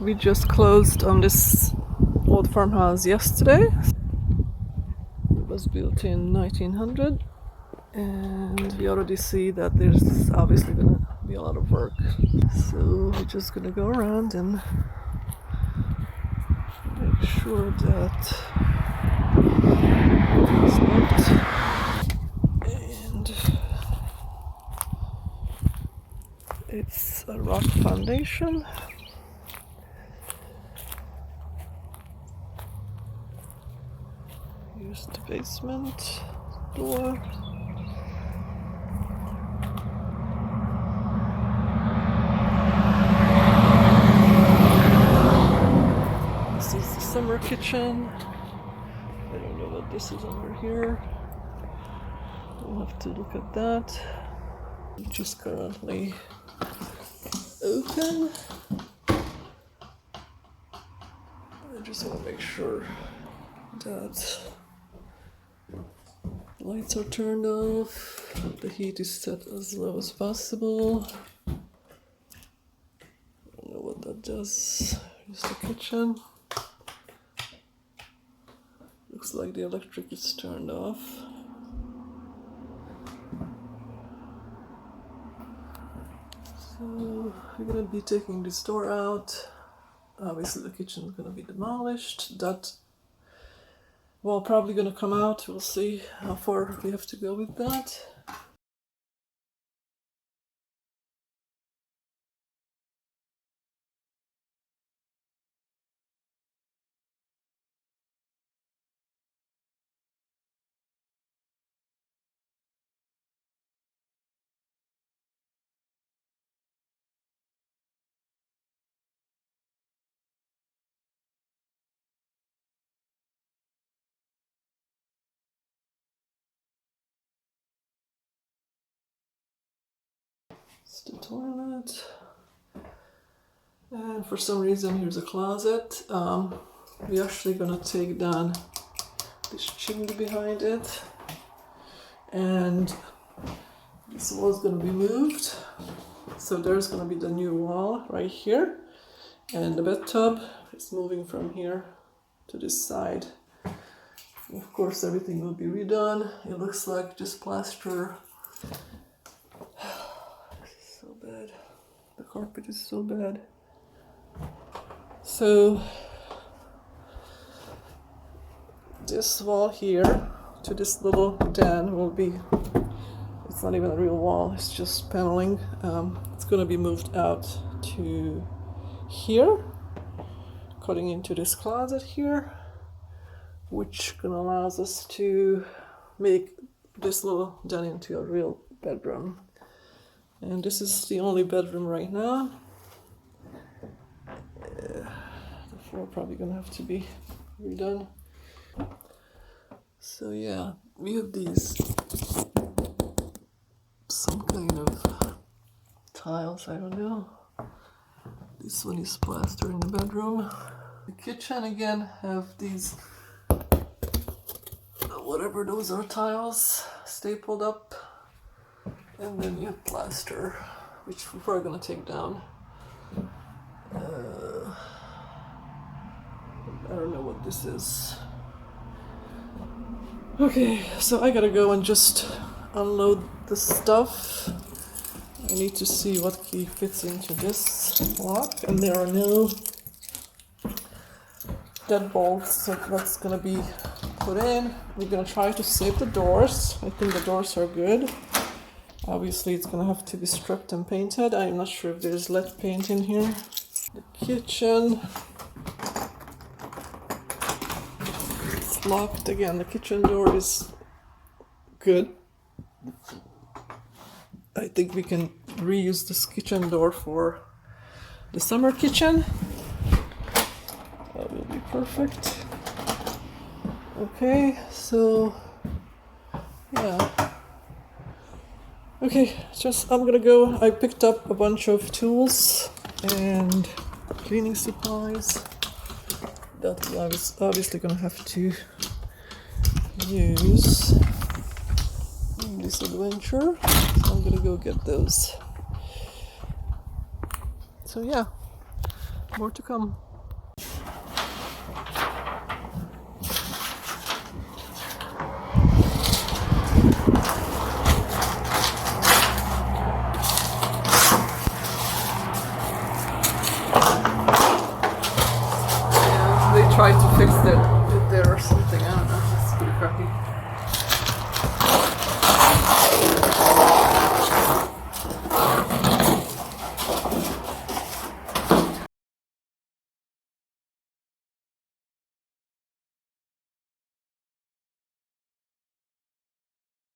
We just closed on this old farmhouse yesterday. It was built in 1900, and we already see that there's obviously gonna be a lot of work. So we're just gonna go around and make sure that it's locked. And it's a rock foundation. Here's the basement door. This is the summer kitchen. I don't know what this is over here. We'll have to look at that. Which is currently open. I just want to make sure that lights are turned off, the heat is set as low as possible. I don't know what that does. Here's the kitchen. Looks like the electric is turned off. So we're gonna be taking this door out. Obviously the kitchen is gonna be demolished. That wall probably gonna come out. We'll see how far we have to go with that. It's the toilet. And for some reason, here's a closet. We're actually gonna take down this chimney behind it. And this wall's gonna be moved. So there's gonna be the new wall right here. And the bathtub is moving from here to this side. And of course, everything will be redone. It looks like just plaster. So bad. The carpet is so bad. So this wall here to this little den will be, it's not even a real wall, it's just paneling. It's gonna be moved out to here, cutting into this closet here, which gonna allows us to make this little den into a real bedroom. And this is the only bedroom right now. The floor probably gonna have to be redone. So yeah, we have these, some kind of tiles, I don't know. This one is plaster in the bedroom. The kitchen again have these, whatever those are, tiles stapled up. And then you have plaster, which we're probably gonna take down. I don't know what this is. Okay, so I gotta go and just unload the stuff. I need to see what key fits into this lock, and there are no deadbolts, so that's gonna be put in. We're gonna try to save the doors. I think the doors are good. Obviously it's gonna have to be stripped and painted. I'm not sure if there's lead paint in here. The kitchen. It's locked again. The kitchen door is good. I think we can reuse this kitchen door for the summer kitchen. That will be perfect. Okay, so yeah. Okay, I'm gonna go. I picked up a bunch of tools and cleaning supplies that I was obviously gonna have to use in this adventure. So I'm gonna go get those. So yeah, More to come. Yeah, they tried to fix it there or something. I don't know. It's pretty crappy.